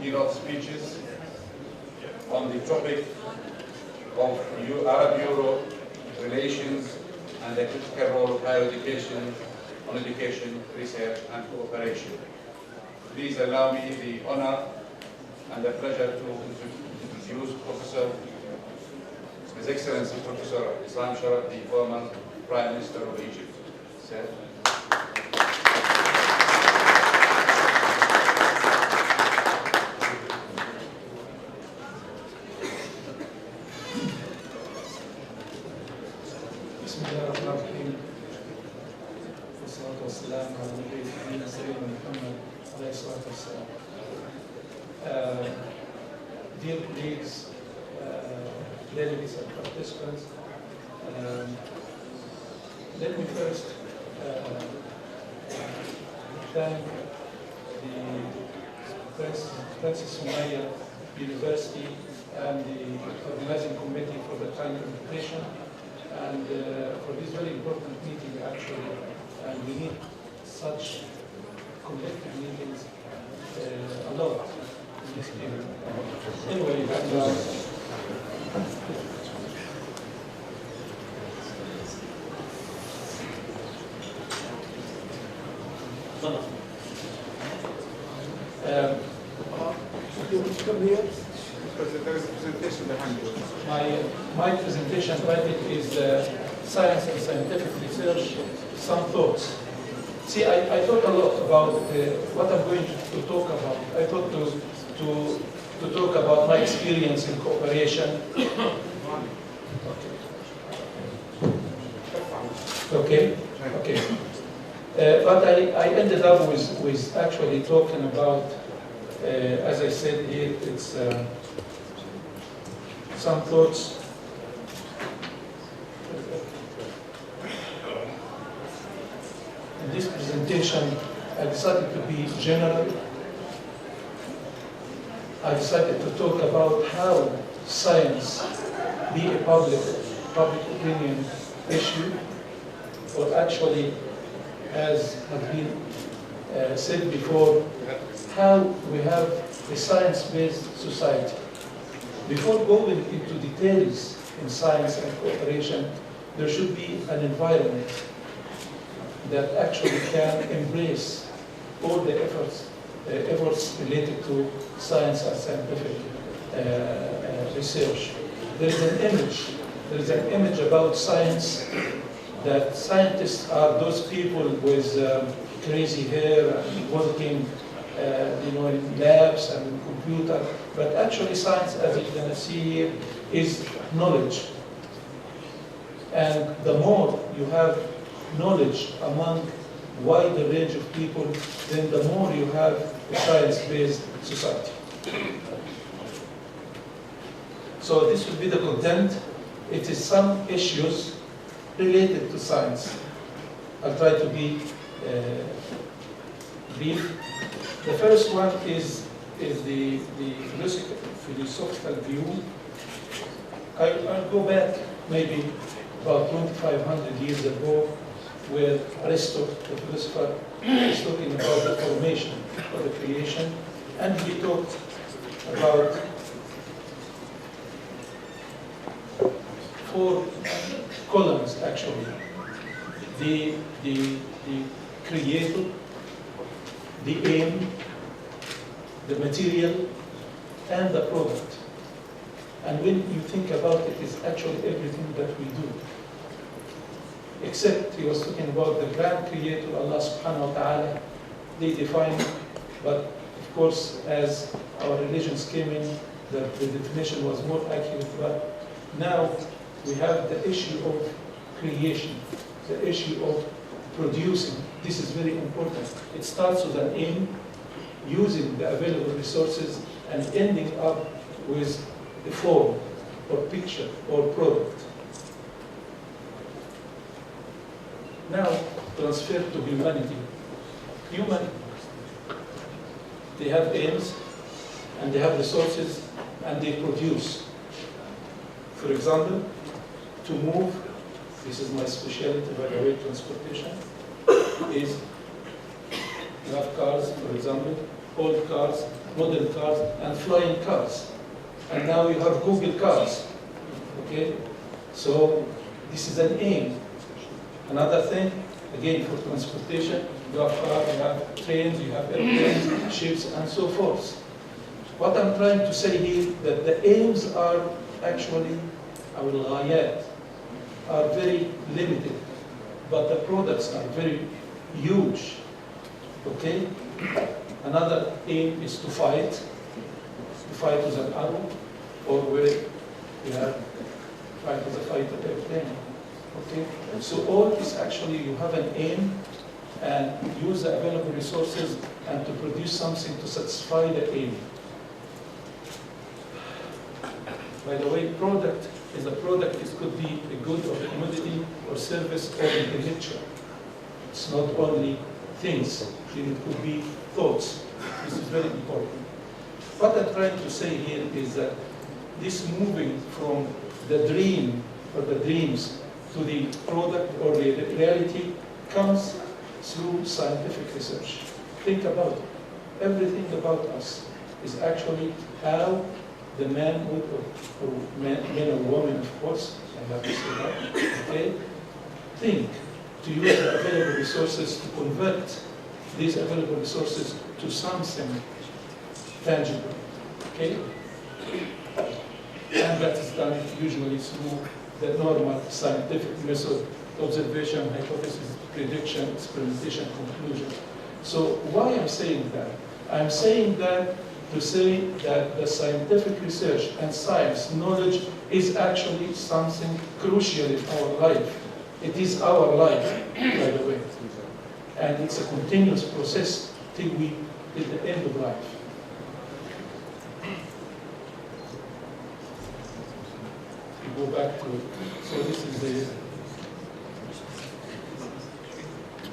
keynote speeches on the topic of Arab-Euro relations and the critical role of higher education on education, research, and cooperation. Please allow me the honor and the pleasure to introduce His Excellency Professor Essam Sharaf, the former Prime Minister of Egypt. Sir. Dear colleagues, delegates and participants, let me first thank the Princess Sumaya University and the organizing committee for the kind invitation and for this very important meeting actually, and we need such collective meetings a lot in this period. Anyway, you want to come here? Because there is a presentation behind you. My presentation title is Science and Scientific Research, Some Thoughts. See, I thought a lot about what I'm going to talk about. I thought to talk about my experience in cooperation. Okay. But I ended up with actually talking about, as I said here, it's some thoughts. In this presentation, I decided to be general. I decided to talk about how science be a public opinion issue, or actually, as has been said before, how we have a science-based society. Before going into details in science and cooperation, there should be an environment that actually can embrace all the efforts related to science and scientific research. There is an image about science that scientists are those people with crazy hair and working in labs and computer, but actually science, as you're going to see here, is knowledge. And the more you have knowledge among a wider range of people, then the more you have a science-based society. So this will be the content. It is some issues related to science. I'll try to be brief. The first one is the philosophical view. I'll go back maybe about 2,500 years ago, where Aristotle, the philosopher, is talking about the formation or the creation, and he talked about 4 columns actually: the creator, the aim, the material, and the product. And when you think about it, it's actually everything that we do. Except he was talking about the grand creator, Allah subhanahu wa ta'ala. They define, but of course, as our religions came in, the definition was more accurate. But now we have the issue of creation, the issue of producing. This is very important. It starts with an aim, using the available resources, and ending up with a form or picture or product. Now, transfer to humanity. Human, they have aims, and they have resources, and they produce. For example, to move, this is my specialty, by the way, transportation, is you have cars, for example, old cars, modern cars, and flying cars. And now you have Google cars. Okay? So this is an aim. Another thing, again, for transportation, you have cars, you have trains, you have airplanes, ships, and so forth. What I'm trying to say here, that the aims are actually, our ghayat, are very limited, but the products are very huge. Okay? Another aim is to fight with an arrow, or where you have fight with a fighter airplane. Okay? So all is actually, you have an aim and use the available resources and to produce something to satisfy the aim. By the way, product is a product. It could be a good or a commodity or service or intellectual. It's not only things. It could be thoughts. This is very important. What I'm trying to say here is that this moving from the dream or the dreams to the product or the reality comes through scientific research. Think about it. Everything about us is actually how the manhood or men or women, of course, I have to say that, okay, think to use the available resources to convert these available resources to something tangible, okay? And that is done usually through the normal scientific method, observation, hypothesis, prediction, experimentation, conclusion. So why I'm saying that? I'm saying that to say that the scientific research and science knowledge is actually something crucial in our life. It is our life, by the way. And it's a continuous process till the end of life. We go back to it. So this is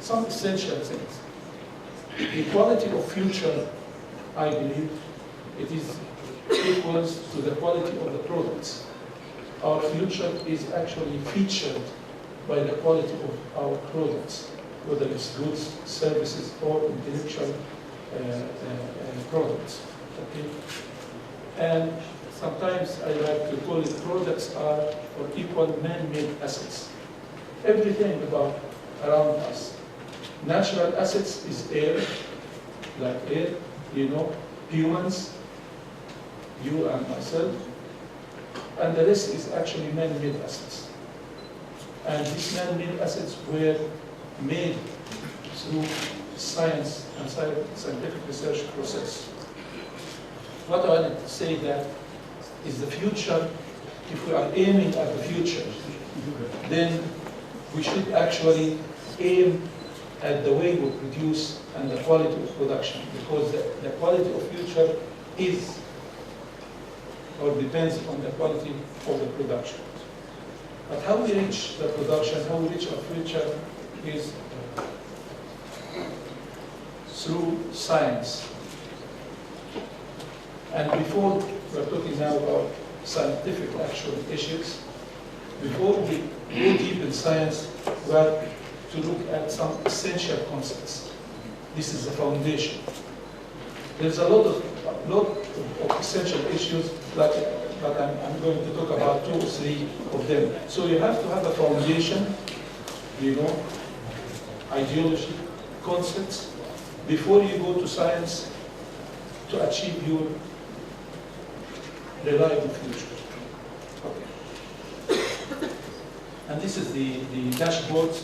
some essential things. The quality of future, I believe, it is equals to the quality of the products. Our future is actually featured by the quality of our products, whether it's goods, services, or intellectual products. Okay? And sometimes I like to call it products are or equal man-made assets. Everything about around us. Natural assets is air, like air, you know, humans, you and myself, and the rest is actually man-made assets. And these man-made assets were made through science and scientific research process. What I wanted to say that is the future, if we are aiming at the future, then we should actually aim at the way we produce and the quality of production, because the quality of future is or depends on the quality of the production. But how we reach the production, how we reach our future is through science. And before, we're talking now about scientific actual issues, before we go deep in science, we have to look at some essential concepts. This is the foundation. There's a lot of essential issues, but I'm going to talk about 2 or 3 of them. So you have to have a foundation, you know, ideology, concepts, before you go to science to achieve your reliable future. Okay. And this is the dashboard.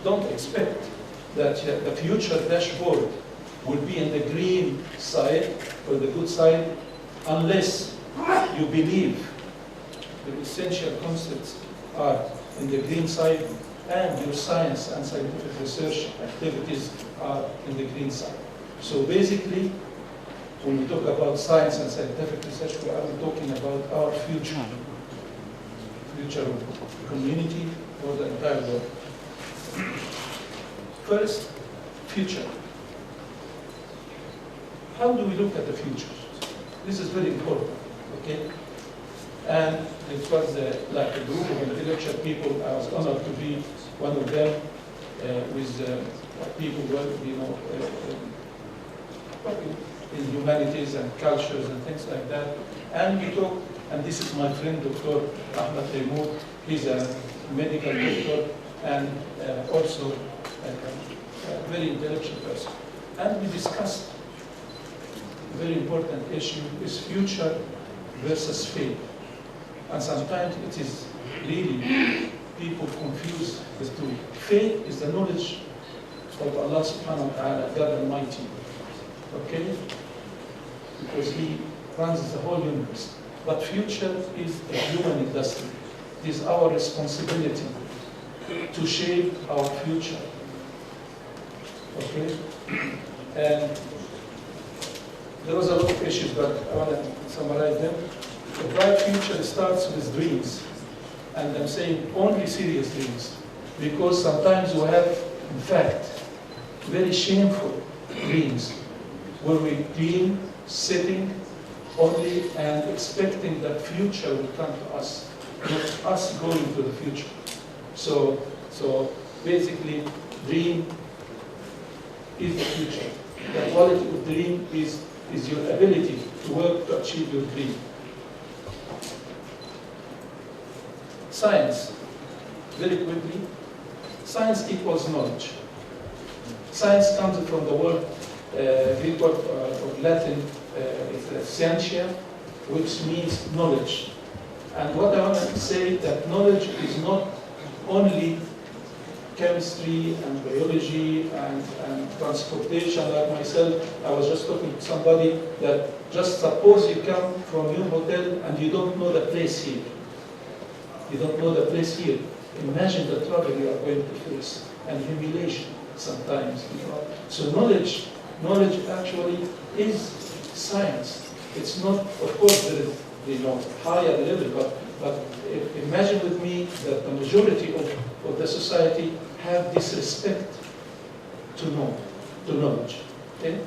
Don't expect that the future dashboard will be in the green side or the good side unless you believe the essential concepts are in the green side and your science and scientific research activities are in the green side. So basically, when we talk about science and scientific research, we are talking about our future, future of the community or the entire world. First, future. How do we look at the future? This is very important, okay? And it was like a group of intellectual people. I was honored to be one of them with people who, you know, in humanities and cultures and things like that. And we talk, and this is my friend, Dr. Ahmed Taymour. He's a medical doctor and also a very intellectual person. And we discussed a very important issue is future versus faith. And sometimes it is really, people confuse the two. Faith is the knowledge of Allah subhanahu wa ta'ala, God Almighty. Okay? Because He runs the whole universe. But future is a human industry. It is our responsibility to shape our future. Okay? And there was a lot of issues, but I want to summarize them. A bright future starts with dreams. And I'm saying only serious dreams. Because sometimes we have, in fact, very shameful dreams where we dream sitting only and expecting that future will come to us, not us going to the future. So basically, dream is the future. The quality of dream is your ability to work to achieve your dream. Science, very quickly. Science equals knowledge. Science comes from the word Greek word of Latin, it's scientia, which means knowledge. And what I want to say that knowledge is not only chemistry and biology and transportation. Like myself, I was just talking to somebody that just suppose you come from your hotel and you don't know the place here. You don't know the place here. Imagine the trouble you are going to face and humiliation sometimes. You know? So knowledge actually is science. It's not, of course, there is higher level, but imagine with me that the majority of the society have this respect to knowledge. Okay?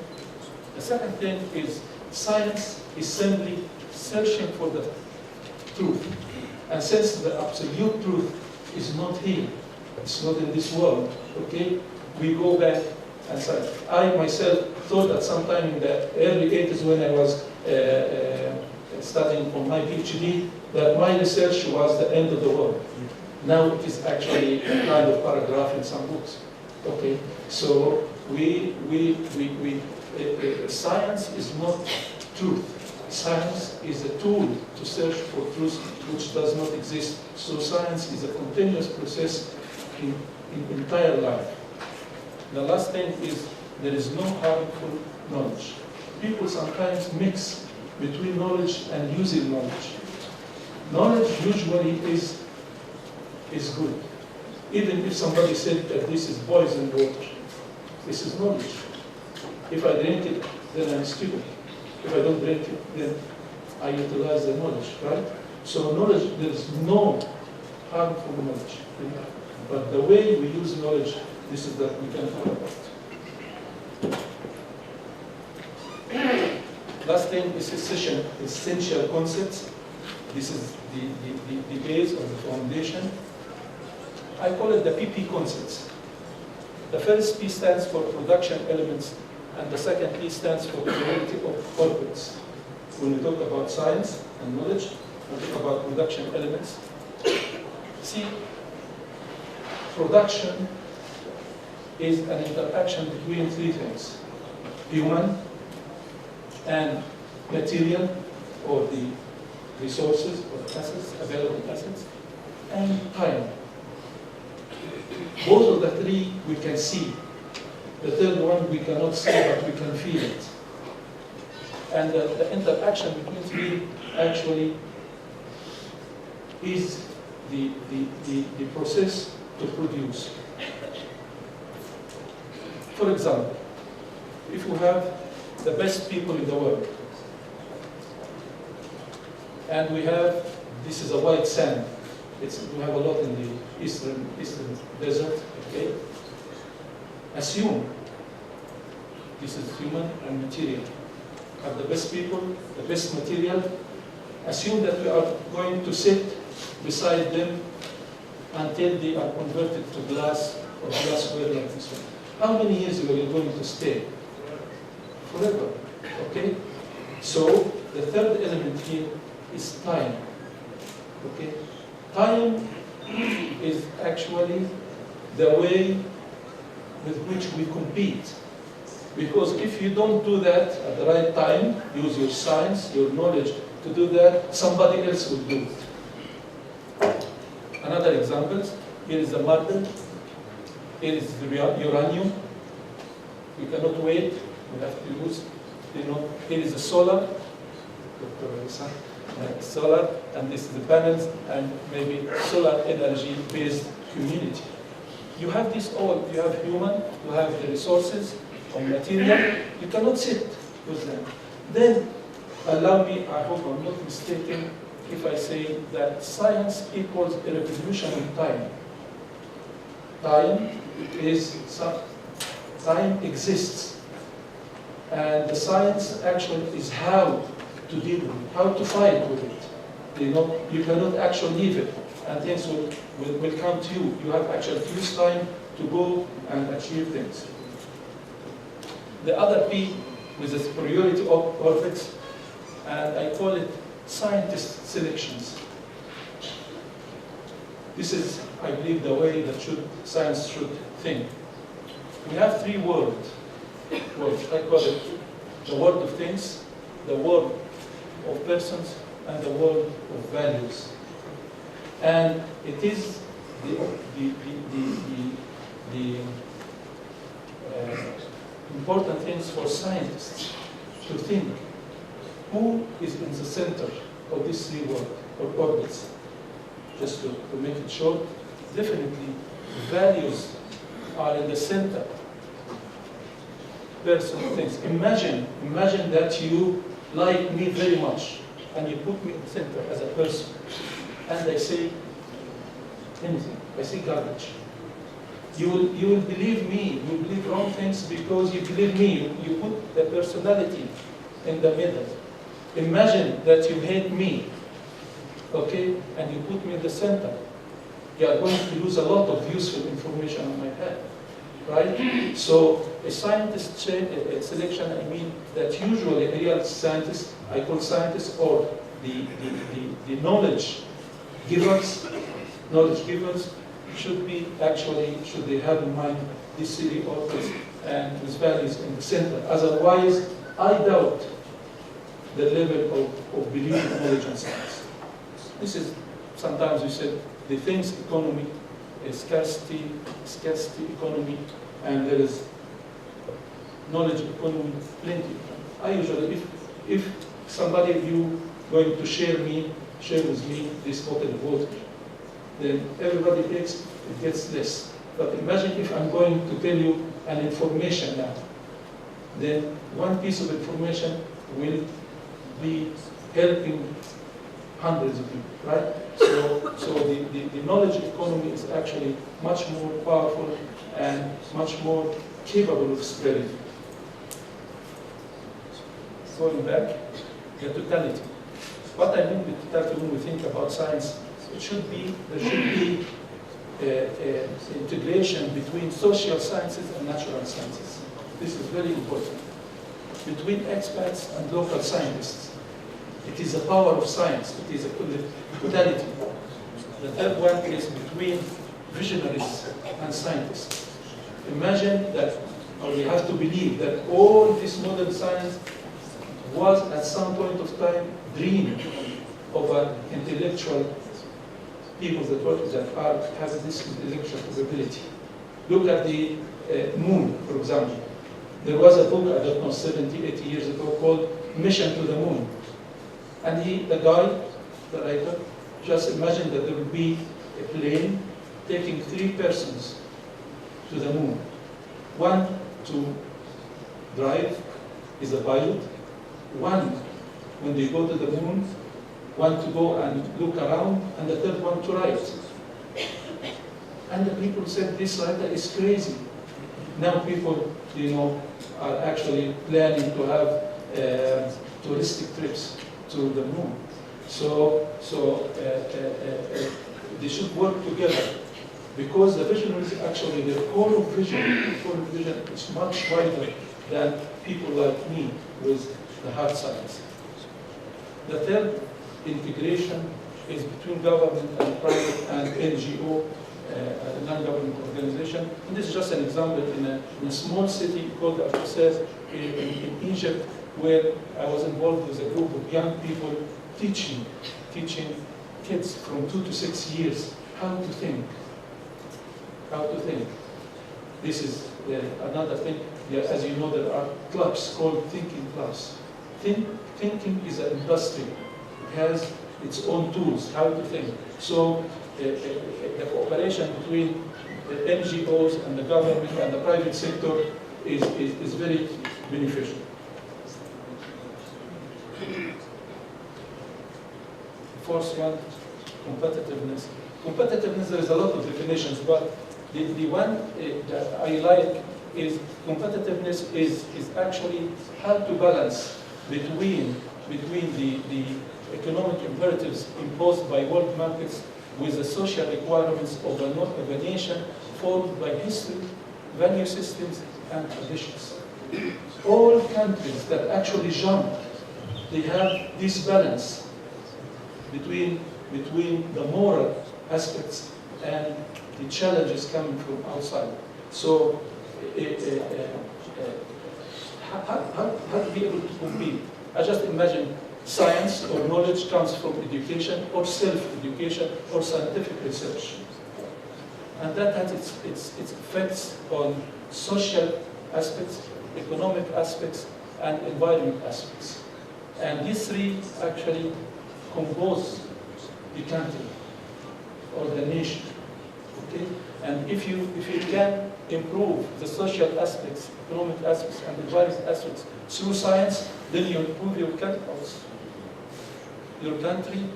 The second thing is science is simply searching for the truth. And since the absolute truth is not here, it's not in this world, okay, we go back and say, I myself thought that sometime in the early 80s when I was studying for my PhD, that my research was the end of the world. Now it is actually a kind of paragraph in some books. Okay, so science is not truth. Science is a tool to search for truth which does not exist. So science is a continuous process in entire life. The last thing is there is no harmful knowledge. People sometimes mix between knowledge and using knowledge. Knowledge usually is good. Even if somebody said that this is poisoned water, this is knowledge. If I drink it, then I'm stupid. If I don't drink it, then I utilize the knowledge, right? So knowledge, there is no harmful knowledge. But the way we use knowledge, this is that we can talk about. Last thing is essential concepts. This is the base of the foundation. I call it the PP concepts. The first P stands for production elements, and the second P stands for plurality of corporates. When we talk about science and knowledge, we talk about production elements. See, production is an interaction between three things: human and material, or the resources or the assets, available assets, and time. Both of the three we can see. The third one we cannot see, but we can feel it. And the interaction between three actually is the process to produce. For example, if we have the best people in the world, and we have, this is a white sand, we have a lot in the eastern desert, okay? Assume this is human and material. Have the best people, the best material. Assume that we are going to sit beside them until they are converted to glass or glassware like this one. How many years are you going to stay? Forever. Okay? So the third element here is time. Okay? Time is actually the way with which we compete. Because if you don't do that at the right time, use your science, your knowledge to do that, somebody else will do it. Another example, here is the marble, here is the uranium. We cannot wait, we have to use, here is the solar, solar, and this is the panels, and maybe solar energy-based community. You have this all, you have human, you have the resources of material, you cannot sit with them. Then, allow me, I hope I'm not mistaken, if I say that science equals a revolution in time. Time exists. And the science actually is how to deal with it, how to fight with it. You cannot actually leave it, and things will come to you. You have actually to use time to go and achieve things. The other P with the superiority of orbits, and I call it scientist selections. This is, I believe, the way that science should think. We have three words. I call it the world of things, the world of persons, and the world of values. And it is the important things for scientists to think who is in the center of these three worlds or orbits. Just to make it short, definitely values are in the center. Personal things. Imagine that you like me very much, and you put me in the center as a person, and I say anything. I say garbage. You will believe me. You believe wrong things because you believe me. You put the personality in the middle. Imagine that you hate me, okay, and you put me in the center. You are going to lose a lot of useful information on my head, right? So a scientist selection, I mean that usually a real scientist, I call scientists, or the knowledge givers should they have in mind these three orbits and these values in the center. Otherwise, I doubt the level of belief in knowledge and science. This is, sometimes we said, the things economy, a scarcity economy, and there is knowledge economy, plenty. I usually, if somebody of you going to share with me this bottle of water, then everybody takes, it gets less. But imagine if I'm going to tell you an information now, then one piece of information will be helping hundreds of people, right? So the knowledge economy is actually much more powerful and much more capable of spreading. Going back, the totality. What I mean with totality when we think about science, there should be integration between social sciences and natural sciences. This is very important. Between experts and local scientists. It is the power of science. It is a totality. The third one is between visionaries and scientists. Imagine that, or we have to believe that all this modern science was at some point of time dream of an intellectual people that have this intellectual capability. Look at the moon, for example. There was a book, I don't know, 70, 80 years ago called Mission to the Moon. And the guy, the writer, just imagined that there would be a plane taking 3 persons to the moon. One to drive is the pilot. One, when they go to the moon, one to go and look around, and the third one to write. And the people said, this writer is crazy. Now people, are actually planning to have touristic trips to the moon. So they should work together, because the vision is actually the core of vision. The core of vision is much wider than people like me with the hard science. The third integration is between government and private and NGO, non-government organization. And this is just an example in a small city called Essam in Egypt, where I was involved with a group of young people teaching kids from 2 to 6 years how to think. This is another thing. As you know, there are clubs called thinking clubs. Thinking is an industry. It has its own tools, how to think. So the cooperation between the NGOs and the government and the private sector is very beneficial. Fourth one, competitiveness. Competitiveness, there is a lot of definitions, but the one that I like is competitiveness is actually how to balance between the economic imperatives imposed by world markets with the social requirements of a nation formed by history, value systems, and traditions. All countries that actually jump, they have this balance between the moral aspects and the challenges coming from outside. So, how to be able to compete? I just imagine science or knowledge comes from education or self-education or scientific research. And that has its effects on social aspects, economic aspects, and environment aspects. And these three actually compose the country or the nation. Okay? And if you can improve the social aspects, economic aspects, and environment aspects through science, then you improve your country,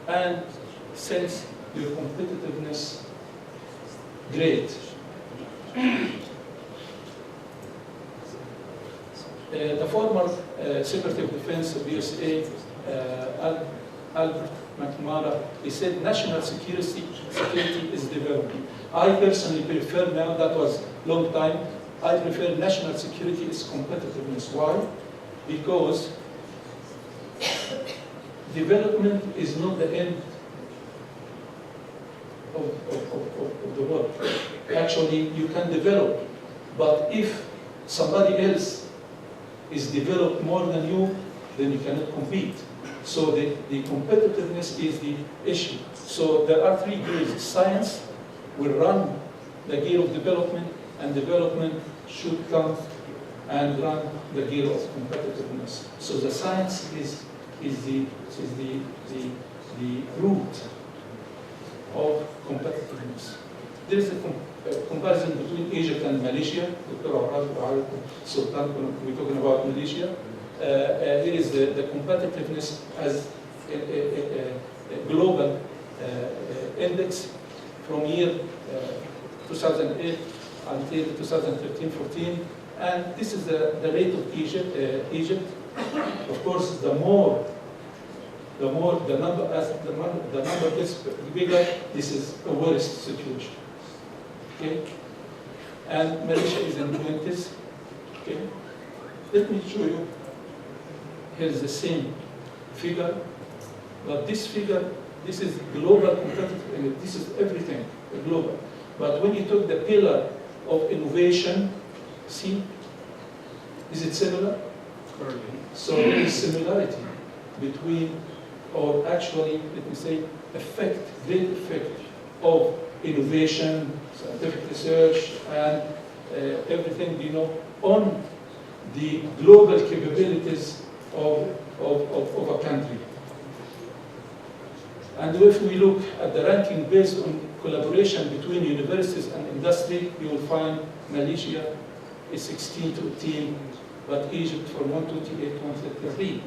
and sense your competitiveness great. The former Secretary of Defense of the USA, Albert Magna, he said national security is developing. I personally prefer now, that was long time, I prefer national security is competitiveness. Why? Because development is not the end of the world. Actually, you can develop, but if somebody else is developed more than you, then you cannot compete. So the competitiveness is the issue. So there are three gears. Science will run the gear of development, and development should come and run the gear of competitiveness. So the science is the root of competitiveness. There is a comparison between Egypt and Malaysia. Sultan, we're talking about Malaysia. Here is the competitiveness as a global index from year 2008 until 2013-14, and this is the rate of Egypt. Of course, the number gets bigger, this is a worse situation. Okay, and Malaysia is in the 20s. Okay, let me show you. Here is the same figure, but this figure, this is global competitive, this is everything global. But when you took the pillar of innovation, see, is it similar? So there is similarity between, or actually, let me say, great effect of innovation, scientific research, and everything, on the global capabilities of a country. And if we look at the ranking based on collaboration between universities and industry, you will find Malaysia is 16 to 18, but Egypt from 128 to 133.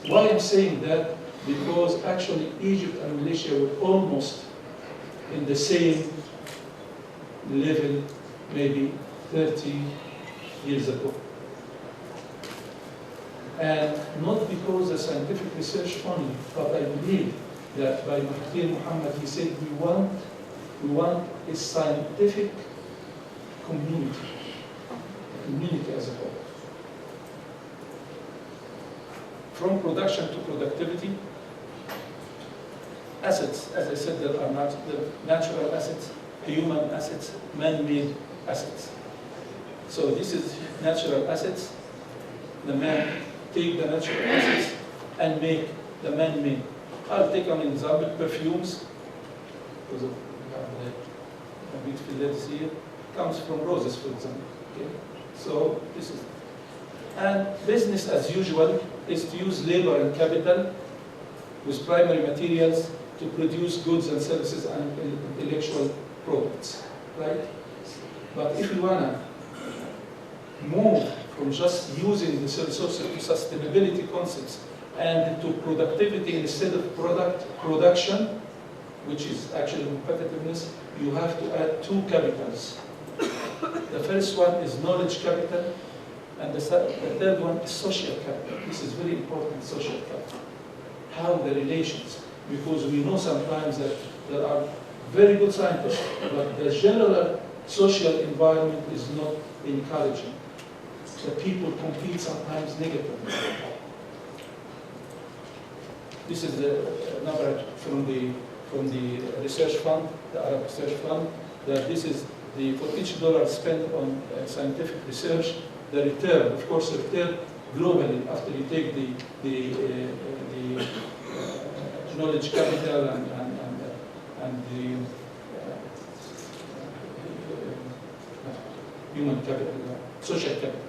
Why I'm saying that? Because actually Egypt and Malaysia were almost in the same level maybe 30 years ago. And not because of scientific research only, but I believe that by Mahathir Mohamad, he said we want a scientific community. community as a whole. From production to productivity, assets, as I said, there are natural assets, human assets, man-made assets. So this is natural assets. The man take the natural assets and make the man-made. I'll take an example, perfumes. Because of the beautiful ladies here, comes from roses, for example. Okay? So this is, and business as usual is to use labor and capital with primary materials to produce goods and services and intellectual products, right? But if we wanna move from just using the resources to sustainability concepts and to productivity instead of production, which is actually competitiveness, you have to add two capitals. The first one is knowledge capital, and the third one is social capital. This is very important, social capital. How the relations, because we know sometimes that there are very good scientists, but the general social environment is not encouraging. The people compete sometimes negatively. This is the number from the research fund, the Arab Research Fund, that this is for each dollar spent on scientific research, the return, of course, the return globally after you take the knowledge capital and the human capital, social capital.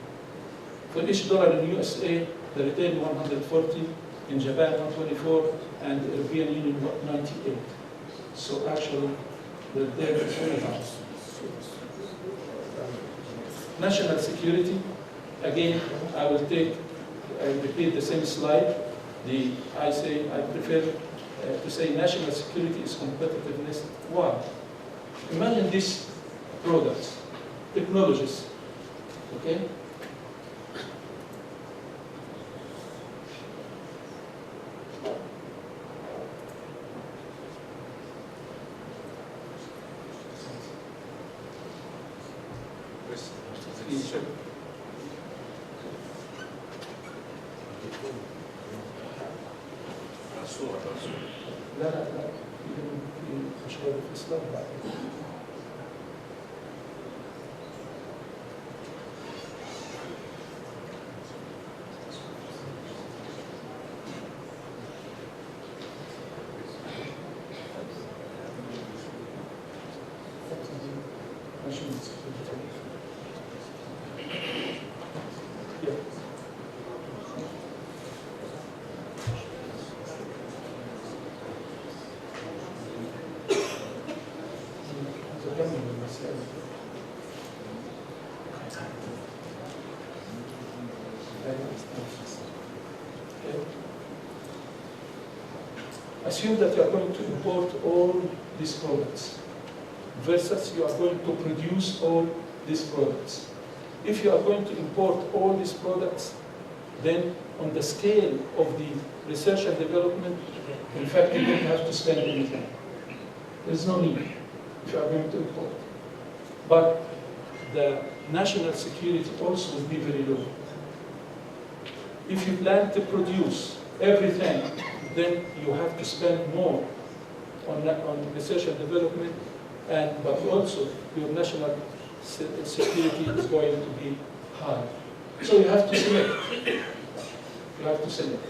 For each dollar in USA, the return 140, in Japan 124, and the European Union 98. So actually, the return is very high. National security, again, I will repeat the same slide. I prefer to say national security is competitiveness. Why? Imagine these products, technologies, okay? Assume that you are going to import all these products versus you are going to produce all these products. If you are going to import all these products, then on the scale of the research and development, in fact, you don't have to spend anything. There's no need if you are going to import. But the national security also will be very low. If you plan to produce everything, then you have to spend more on research and development, but also your national security is going to be high. So you have to select. You have to select.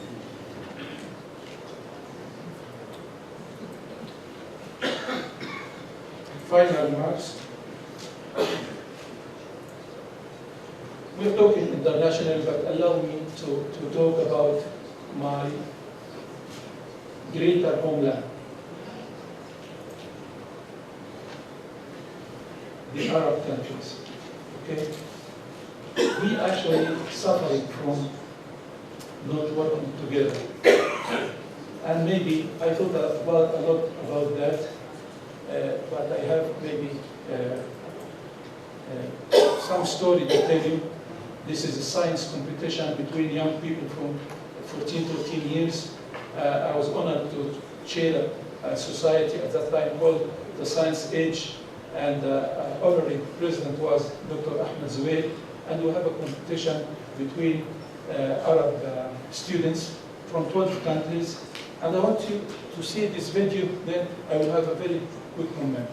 Final remarks. We're talking internationally, but allow me to talk about my greater homeland, the Arab countries. Okay, we actually suffering from not working together, and maybe I thought a lot about that, but I have maybe some story to tell you. This is a science competition between young people from 14 to 15 years. I was honored to chair a society at that time called the Science Age, and honorary president was Dr. Ahmed Zubair, and we have a competition between Arab students from 12 countries. And I want you to see this video, then I will have a very quick comment.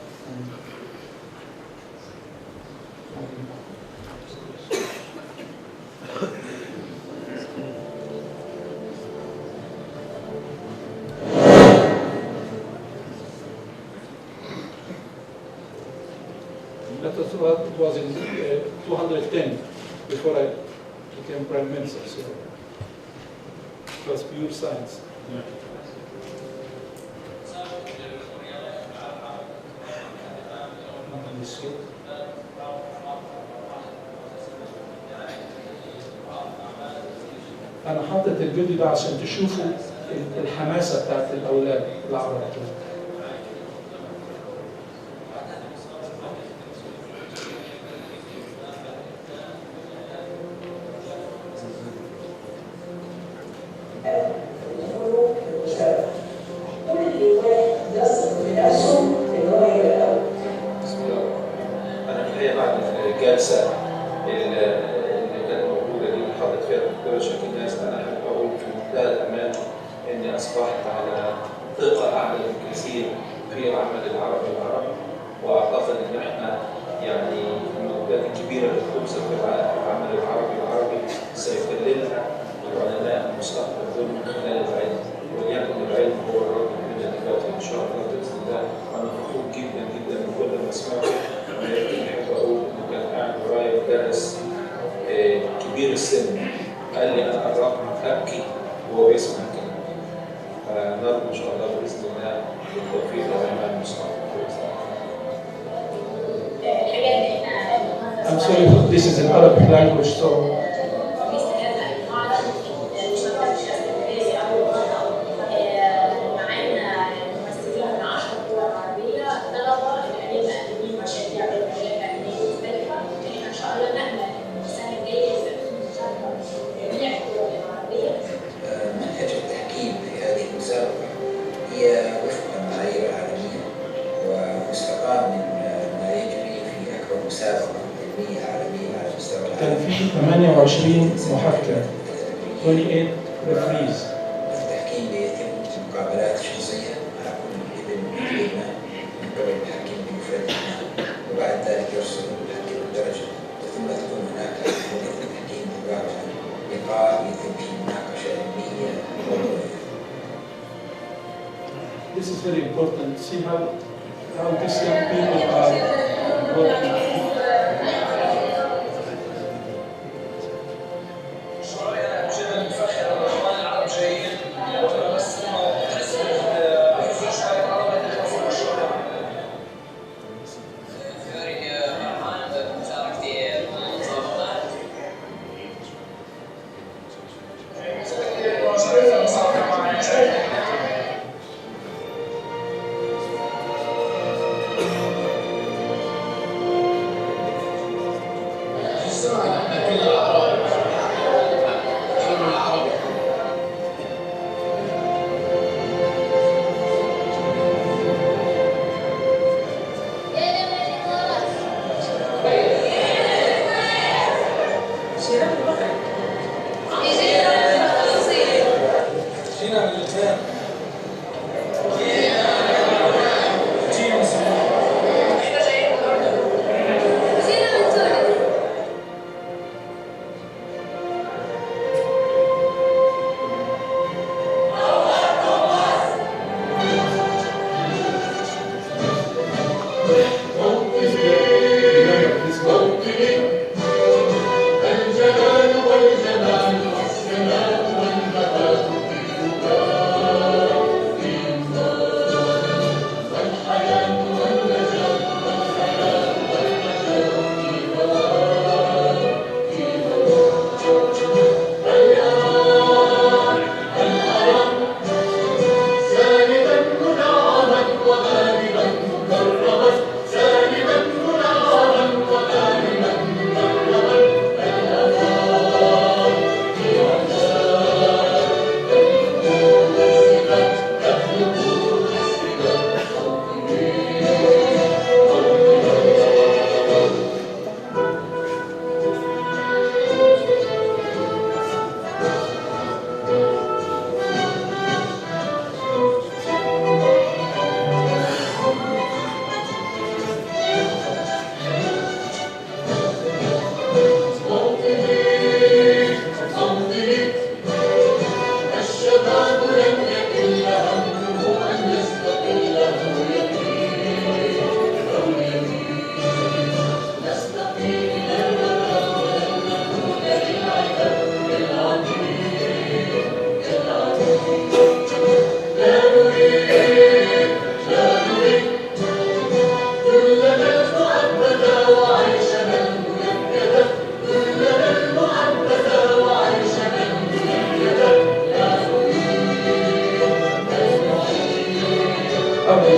That was in 210 before I became Prime Minister, so it was pure science. Yeah. أنا حاطط الفيديو ده عشان تشوفوا الحماسة بتاعت الأولاد العرب. I'm sorry, this is in Arabic language, so كان في 28 محاكمة 28 referees. التحكيم بيتم مقابلات شخصية مع كل ابن كلمة من قبل الحكيم بمفرده، وبعد ذلك يرسل الحكيم الدرجة، ثم تكون هناك وقت التحكيم مباشرة، لقاء يتم فيه مناقشة علمية موضوعية. This is very important. See how these young people are working.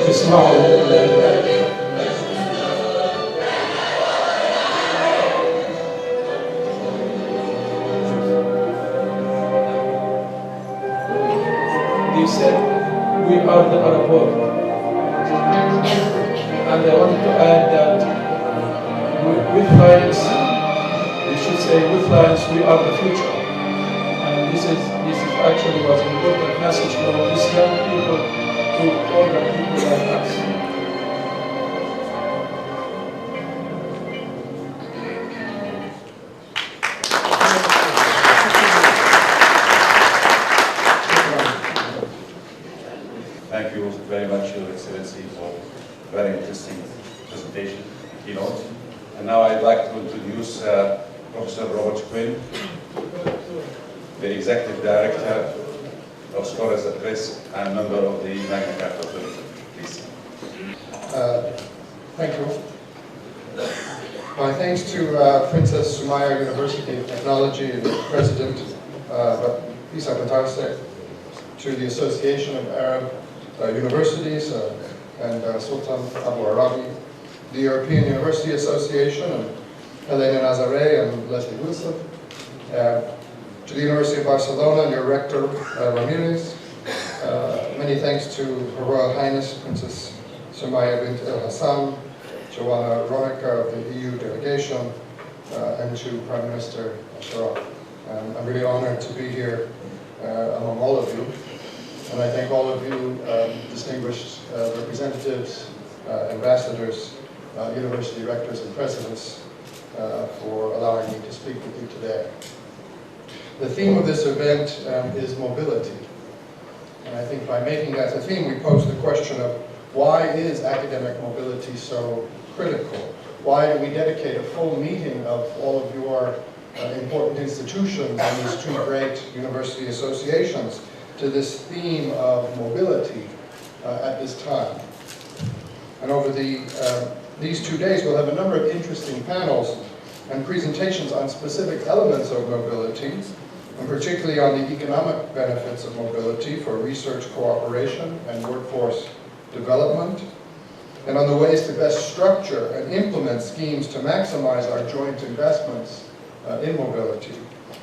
تسمعوا. They said, we are the Arab world. And I wanted to add that with science, we should say with science, we are the future. And this is actually was an important message for these young people to older people like us. Thank you very much, Your Excellency, for a very interesting presentation, keynote. And now I'd like to introduce Professor Robert Quinn, the Executive Director of Scholars at Risk and member of the Magna Carta Authority. Please. Thank you. My thanks to Princess Sumaya University of Technology and President Essam, to the Association of Arab Universities and Sultan Abu Arabi, the European University Association, and Helena Nazare and Leslie Wilson, to the University of Barcelona and your rector, Ramirez. Many thanks to Her Royal Highness Princess Sumaya bint El Essam, Joanna Ronica of the EU delegation, and to Prime Minister Sharaf. I'm really honored to be here among all of you. And I thank all of you, distinguished representatives, ambassadors, university rectors and presidents, for allowing me to speak with you today. The theme of this event is mobility. And I think by making that a theme, we pose the question of why is academic mobility so critical? Why do we dedicate a full meeting of all of your important institutions and these two great university associations to this theme of mobility at this time? And over these 2 days, we'll have a number of interesting panels and presentations on specific elements of mobility, and particularly on the economic benefits of mobility for research cooperation and workforce development, and on the ways to best structure and implement schemes to maximize our joint investments in mobility.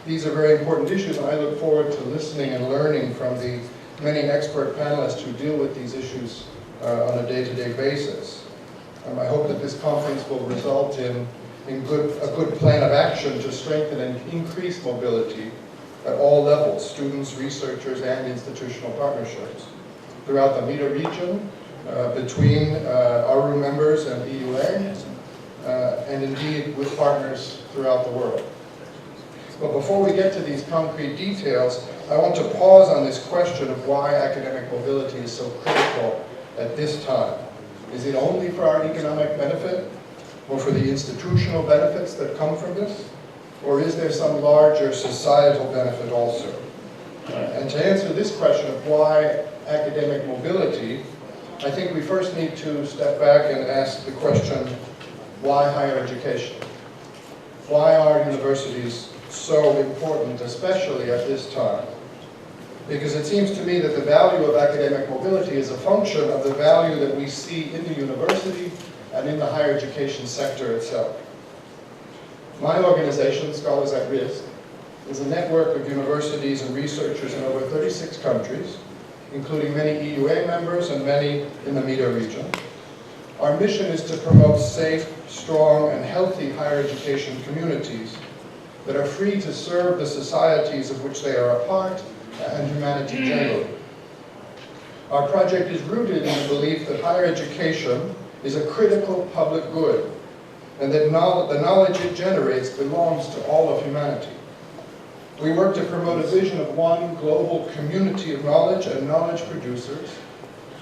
These are very important issues, and I look forward to listening and learning from the many expert panelists who deal with these issues on a day-to-day basis. I hope that this conference will result in a good plan of action to strengthen and increase mobility at all levels, students, researchers, and institutional partnerships throughout the MEDA region, between ARU members and EUA, and indeed with partners throughout the world. But before we get to these concrete details, I want to pause on this question of why academic mobility is so critical at this time. Is it only for our economic benefit, or for the institutional benefits that come from this? Or is there some larger societal benefit also? And to answer this question of why academic mobility, I think we first need to step back and ask the question, why higher education? Why are universities so important, especially at this time? Because it seems to me that the value of academic mobility is a function of the value that we see in the university and in the higher education sector itself. My organization, Scholars at Risk, is a network of universities and researchers in over 36 countries, including many EUA members and many in the MEDA region. Our mission is to promote safe, strong, and healthy higher education communities that are free to serve the societies of which they are a part and humanity generally. Our project is rooted in the belief that higher education is a critical public good, and that the knowledge it generates belongs to all of humanity. We work to promote a vision of one global community of knowledge and knowledge producers,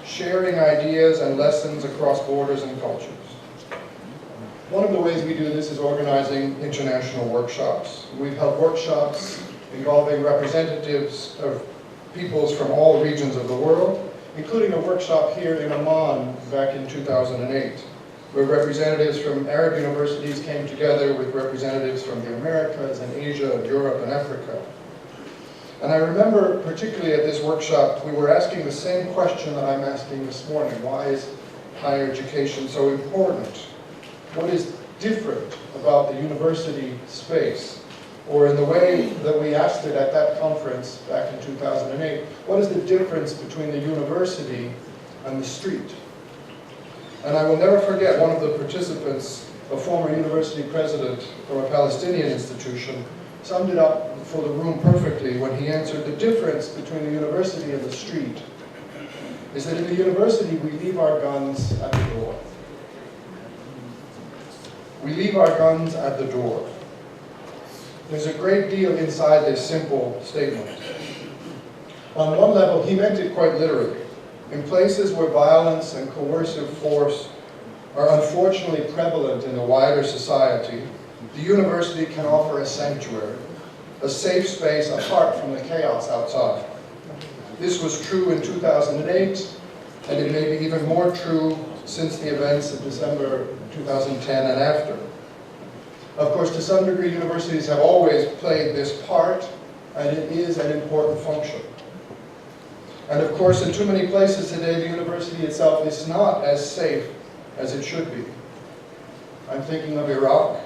sharing ideas and lessons across borders and cultures. One of the ways we do this is organizing international workshops. We've held workshops involving representatives of peoples from all regions of the world, including a workshop here in Amman back in 2008, where representatives from Arab universities came together with representatives from the Americas and Asia and Europe and Africa. And I remember, particularly at this workshop, we were asking the same question that I'm asking this morning. Why is higher education so important? What is different about the university space? Or in the way that we asked it at that conference back in 2008, what is the difference between the university and the street? And I will never forget one of the participants, a former university president from a Palestinian institution, summed it up for the room perfectly when he answered, the difference between the university and the street is that in the university we leave our guns at the door. We leave our guns at the door. There's a great deal inside this simple statement. On one level, he meant it quite literally. In places where violence and coercive force are unfortunately prevalent in the wider society, the university can offer a sanctuary, a safe space apart from the chaos outside. This was true in 2008, and it may be even more true since the events of December 2010 and after. Of course, to some degree, universities have always played this part, and it is an important function. And of course, in too many places today, the university itself is not as safe as it should be. I'm thinking of Iraq,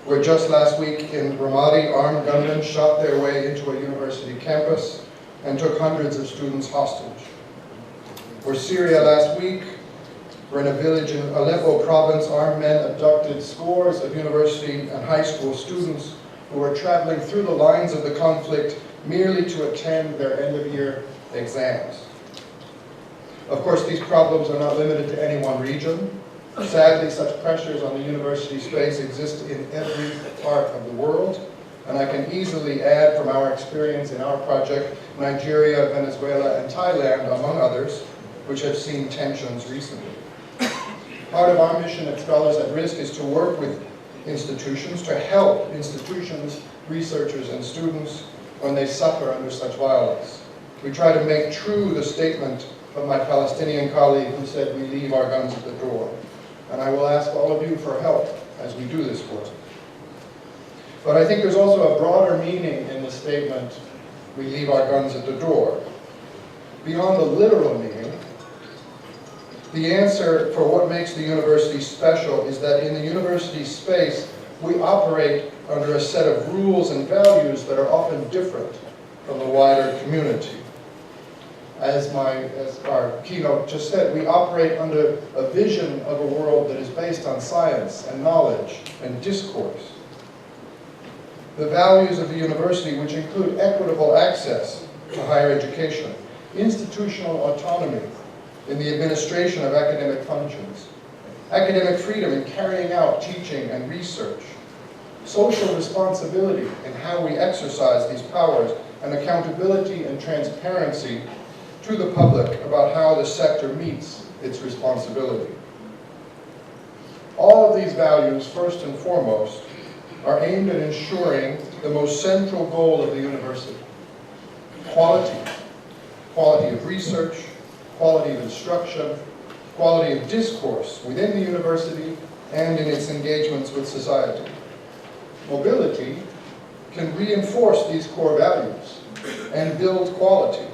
where just last week in Ramadi, armed gunmen shot their way into a university campus and took hundreds of students hostage. Or Syria last week, where in a village in Aleppo province, armed men abducted scores of university and high school students who were traveling through the lines of the conflict merely to attend their end-of-year exams. Of course, these problems are not limited to any one region. Sadly, such pressures on the university space exist in every part of the world, and I can easily add from our experience in our project, Nigeria, Venezuela, and Thailand, among others, which have seen tensions recently. Part of our mission at Scholars at Risk is to work with institutions, to help institutions, researchers, and students when they suffer under such violence. We try to make true the statement of my Palestinian colleague who said, we leave our guns at the door. And I will ask all of you for help as we do this work. But I think there's also a broader meaning in the statement, we leave our guns at the door. Beyond the literal meaning, the answer for what makes the university special is that in the university space, we operate under a set of rules and values that are often different from the wider community. As our keynote just said, we operate under a vision of a world that is based on science and knowledge and discourse. The values of the university, which include equitable access to higher education, institutional autonomy in the administration of academic functions, academic freedom in carrying out teaching and research, social responsibility in how we exercise these powers, and accountability and transparency to the public about how the sector meets its responsibility. All of these values, first and foremost, are aimed at ensuring the most central goal of the university: quality. Quality of research, quality of instruction, quality of discourse within the university and in its engagements with society. Mobility can reinforce these core values and build quality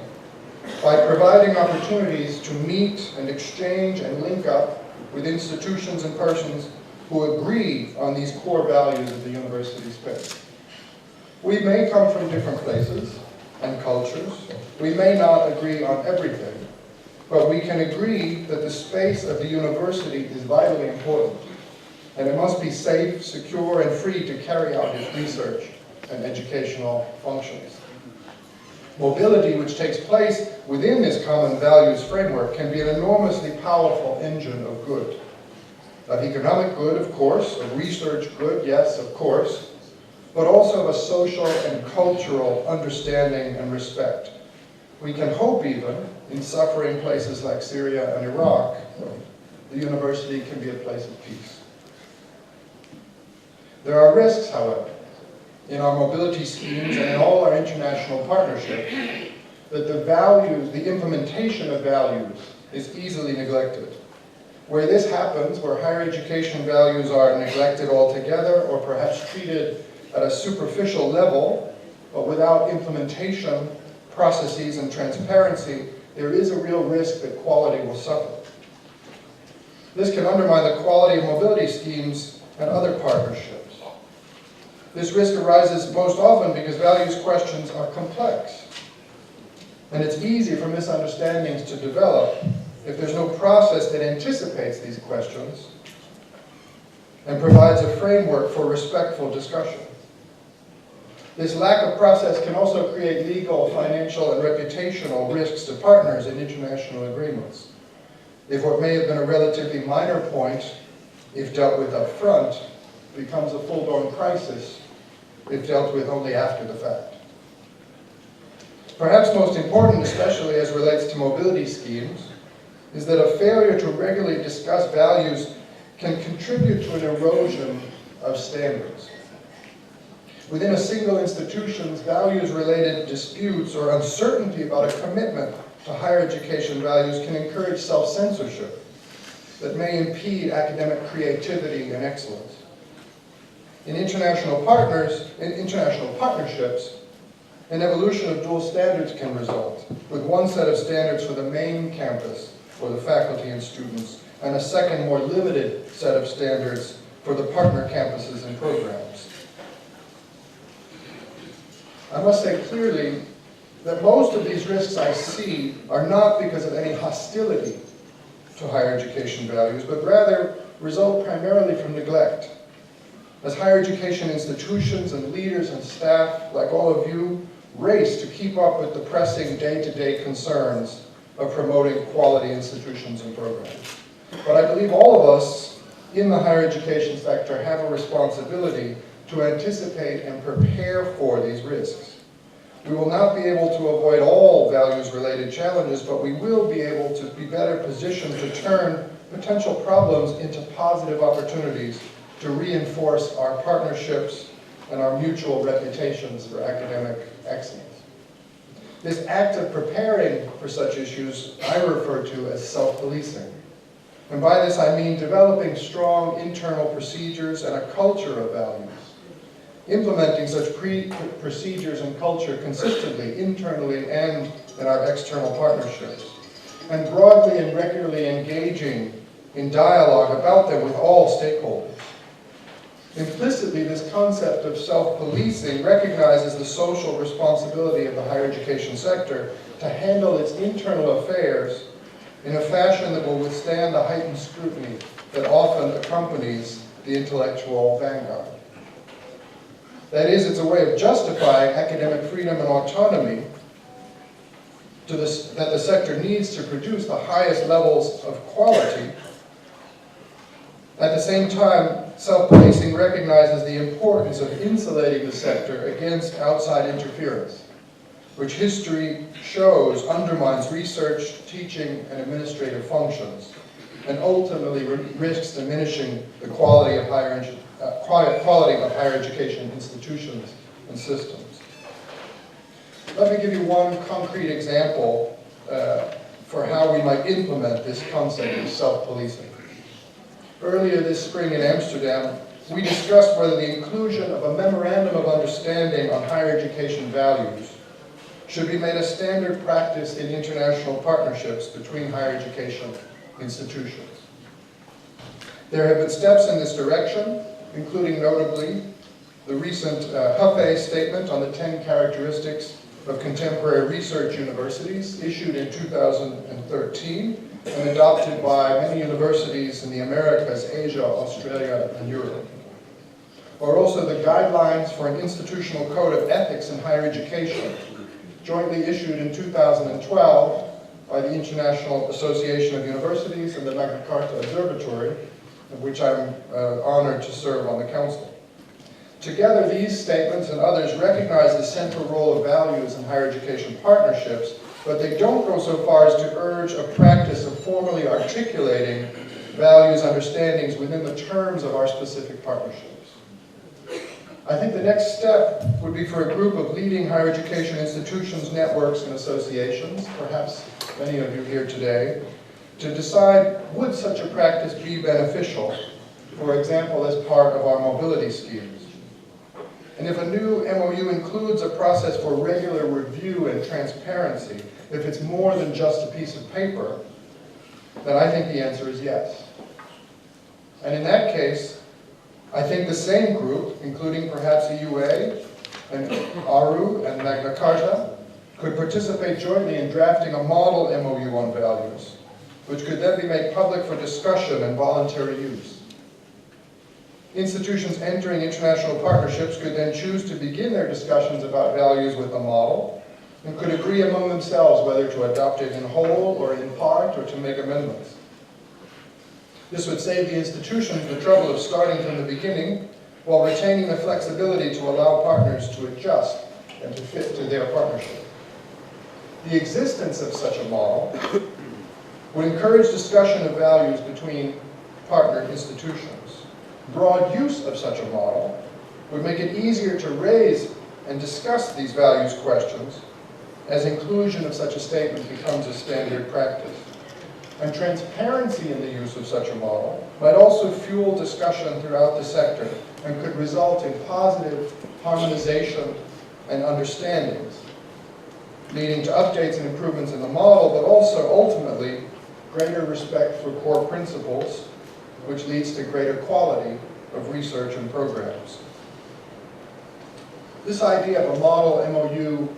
by providing opportunities to meet and exchange and link up with institutions and persons who agree on these core values of the university space. We may come from different places and cultures. We may not agree on everything, but we can agree that the space of the university is vitally important, and it must be safe, secure, and free to carry out its research and educational functions. Mobility, which takes place within this common values framework, can be an enormously powerful engine of good. Of economic good, of course, of research good, yes, of course, but also of a social and cultural understanding and respect. We can hope even, in suffering places like Syria and Iraq, the university can be a place of peace. There are risks, however, in our mobility schemes and in all our international partnerships, that the values, the implementation of values, is easily neglected. Where this happens, where higher education values are neglected altogether or perhaps treated at a superficial level, but without implementation, processes, and transparency, there is a real risk that quality will suffer. This can undermine the quality of mobility schemes and other partnerships. This risk arises most often because values questions are complex, and it's easy for misunderstandings to develop if there's no process that anticipates these questions and provides a framework for respectful discussion. This lack of process can also create legal, financial, and reputational risks to partners in international agreements. If what may have been a relatively minor point, if dealt with up front, becomes a full-blown crisis if dealt with only after the fact. Perhaps most important, especially as relates to mobility schemes, is that a failure to regularly discuss values can contribute to an erosion of standards. Within a single institution's values-related disputes or uncertainty about a commitment to higher education values can encourage self-censorship that may impede academic creativity and excellence. In international partnerships, an evolution of dual standards can result, with one set of standards for the main campus, for the faculty and students, and a second, more limited set of standards for the partner campuses and programs. I must say clearly that most of these risks I see are not because of any hostility to higher education values, but rather result primarily from neglect. As higher education institutions and leaders and staff, like all of you, race to keep up with the pressing day-to-day concerns of promoting quality institutions and programs. But I believe all of us in the higher education sector have a responsibility to anticipate and prepare for these risks. We will not be able to avoid all values-related challenges, but we will be able to be better positioned to turn potential problems into positive opportunities to reinforce our partnerships and our mutual reputations for academic excellence. This act of preparing for such issues I refer to as self-policing. And by this I mean developing strong internal procedures and a culture of values. Implementing such procedures and culture consistently, internally and in our external partnerships. And broadly and regularly engaging in dialogue about them with all stakeholders. Implicitly, this concept of self-policing recognizes the social responsibility of the higher education sector to handle its internal affairs in a fashion that will withstand the heightened scrutiny that often accompanies the intellectual vanguard. That is, it's a way of justifying academic freedom and autonomy that the sector needs to produce the highest levels of quality. At the same time, self-policing recognizes the importance of insulating the sector against outside interference, which history shows undermines research, teaching, and administrative functions, and ultimately risks diminishing the quality of higher education institutions and systems. Let me give you one concrete example for how we might implement this concept of self-policing. Earlier this spring in Amsterdam, we discussed whether the inclusion of a memorandum of understanding on higher education values should be made a standard practice in international partnerships between higher education institutions. There have been steps in this direction, including notably the recent Huffey statement on the 10 characteristics of contemporary research universities, issued in 2013 and adopted by many universities in the Americas, Asia, Australia, and Europe. Or also the Guidelines for an Institutional Code of Ethics in Higher Education, jointly issued in 2012 by the International Association of Universities and the Magna Charta Observatory, of which I'm honored to serve on the Council. Together, these statements and others recognize the central role of values in higher education partnerships, but they don't go so far as to urge a practice of formally articulating values understandings within the terms of our specific partnerships. I think the next step would be for a group of leading higher education institutions, networks, and associations, perhaps many of you here today, to decide would such a practice be beneficial, for example, as part of our mobility schemes. And if a new MOU includes a process for regular review and transparency, if it's more than just a piece of paper, then I think the answer is yes. And in that case, I think the same group, including perhaps EUA and ARU and Magna Carta, could participate jointly in drafting a model MOU on values, which could then be made public for discussion and voluntary use. Institutions entering international partnerships could then choose to begin their discussions about values with a model and could agree among themselves whether to adopt it in whole or in part or to make amendments. This would save the institutions the trouble of starting from the beginning while retaining the flexibility to allow partners to adjust and to fit to their partnership. The existence of such a model would encourage discussion of values between partner institutions. Broad use of such a model would make it easier to raise and discuss these values questions as inclusion of such a statement becomes a standard practice. And transparency in the use of such a model might also fuel discussion throughout the sector and could result in positive harmonization and understandings, leading to updates and improvements in the model, but also ultimately greater respect for core principles, which leads to greater quality of research and programs. This idea of a model MOU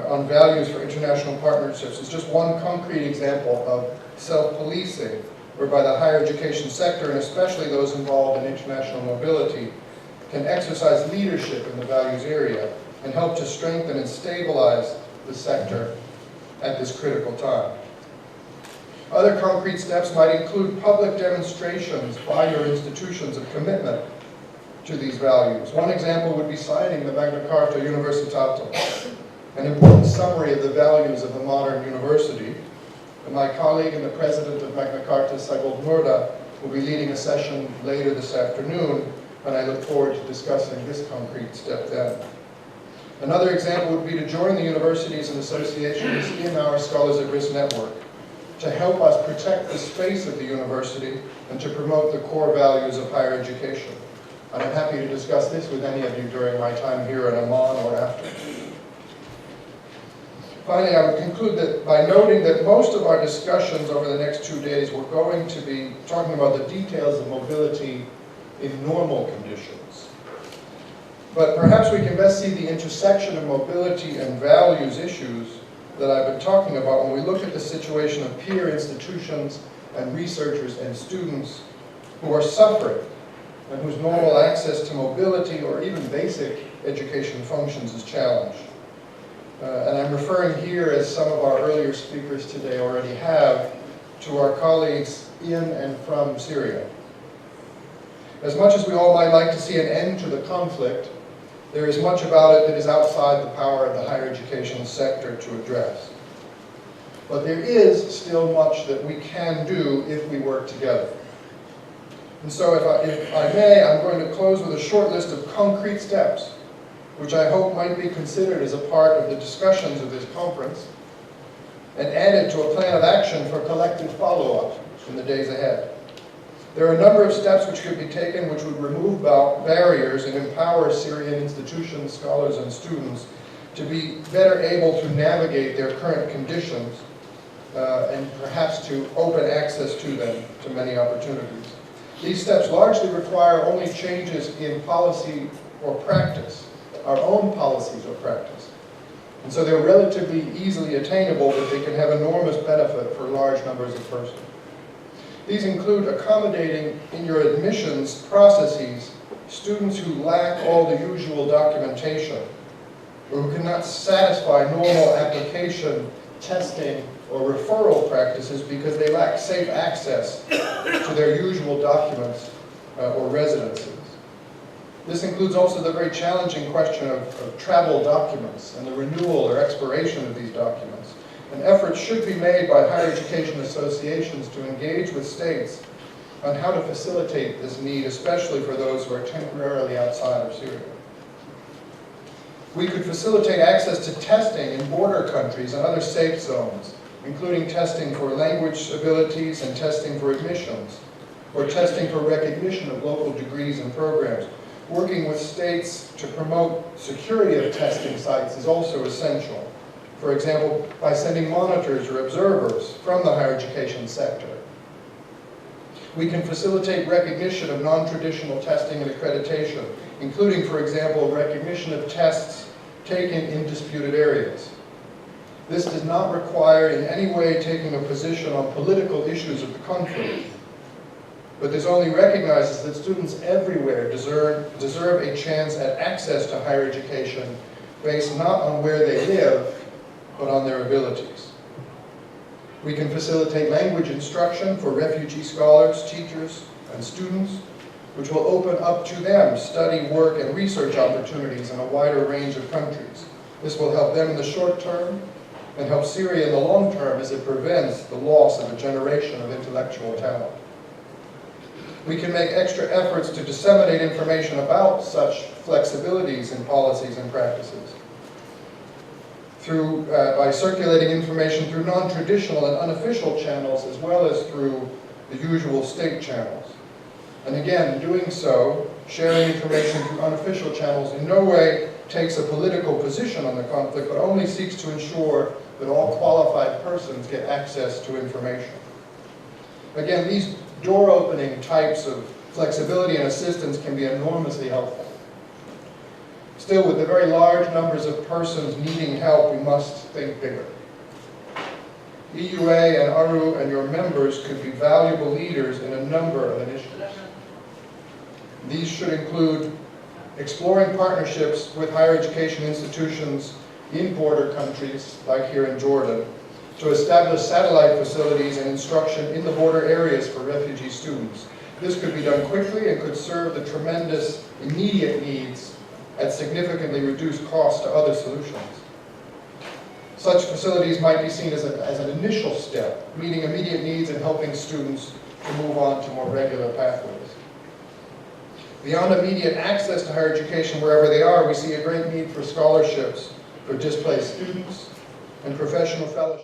on values for international partnerships is just one concrete example of self-policing, whereby the higher education sector, and especially those involved in international mobility, can exercise leadership in the values area and help to strengthen and stabilize the sector at this critical time. Other concrete steps might include public demonstrations by your institutions of commitment to these values. One example would be signing the Magna Carta Universitatum, an important summary of the values of the modern university. And my colleague and the president of Magna Carta, Saibold Murda, will be leading a session later this afternoon, and I look forward to discussing this concrete step then. Another example would be to join the universities and associations in our Scholars at Risk network to help us protect the space of the university and to promote the core values of higher education. And I'm happy to discuss this with any of you during my time here at Amman or after. Finally, I would conclude that by noting that most of our discussions over the next 2 days we're going to be talking about the details of mobility in normal conditions. But perhaps we can best see the intersection of mobility and values issues that I've been talking about when we look at the situation of peer institutions and researchers and students who are suffering and whose normal access to mobility or even basic education functions is challenged. And I'm referring here, as some of our earlier speakers today already have, to our colleagues in and from Syria. As much as we all might like to see an end to the conflict, there is much about it that is outside the power of the higher education sector to address. But there is still much that we can do if we work together. And so if I may, I'm going to close with a short list of concrete steps which I hope might be considered as a part of the discussions of this conference and added to a plan of action for collective follow-up in the days ahead. There are a number of steps which could be taken which would remove barriers and empower Syrian institutions, scholars, and students to be better able to navigate their current conditions and perhaps to open access to them to many opportunities. These steps largely require only changes in policy or practice, our own policies or practice. And so they're relatively easily attainable, but they can have enormous benefit for large numbers of persons. These include accommodating in your admissions processes students who lack all the usual documentation or who cannot satisfy normal application, testing, or referral practices because they lack safe access to their usual documents or residences. This includes also the very challenging question of travel documents and the renewal or expiration of these documents. And efforts should be made by higher education associations to engage with states on how to facilitate this need, especially for those who are temporarily outside of Syria. We could facilitate access to testing in border countries and other safe zones, including testing for language abilities and testing for admissions, or testing for recognition of local degrees and programs. working with states to promote security of testing sites is also essential. For example, by sending monitors or observers from the higher education sector. We can facilitate recognition of non-traditional testing and accreditation, including, for example, recognition of tests taken in disputed areas. This does not require in any way taking a position on political issues of the country, but this only recognizes that students everywhere deserve a chance at access to higher education based not on where they live, but on their abilities. We can facilitate language instruction for refugee scholars, teachers, and students, which will open up to them study, work, and research opportunities in a wider range of countries. This will help them in the short term and help Syria in the long term as it prevents the loss of a generation of intellectual talent. We can make extra efforts to disseminate information about such flexibilities in policies and practices by circulating information through non-traditional and unofficial channels as well as through the usual state channels. And again, doing so, sharing information through unofficial channels in no way takes a political position on the conflict, but only seeks to ensure that all qualified persons get access to information. Again, these door-opening types of flexibility and assistance can be enormously helpful. Still, with the very large numbers of persons needing help, we must think bigger. EUA and ARU and your members could be valuable leaders in a number of initiatives. These should include exploring partnerships with higher education institutions in border countries, like here in Jordan, to establish satellite facilities and instruction in the border areas for refugee students. This could be done quickly and could serve the tremendous immediate needs at significantly reduced cost to other solutions. Such facilities might be seen as an initial step, meeting immediate needs and helping students to move on to more regular pathways. Beyond immediate access to higher education wherever they are, we see a great need for scholarships for displaced students and professional fellowships.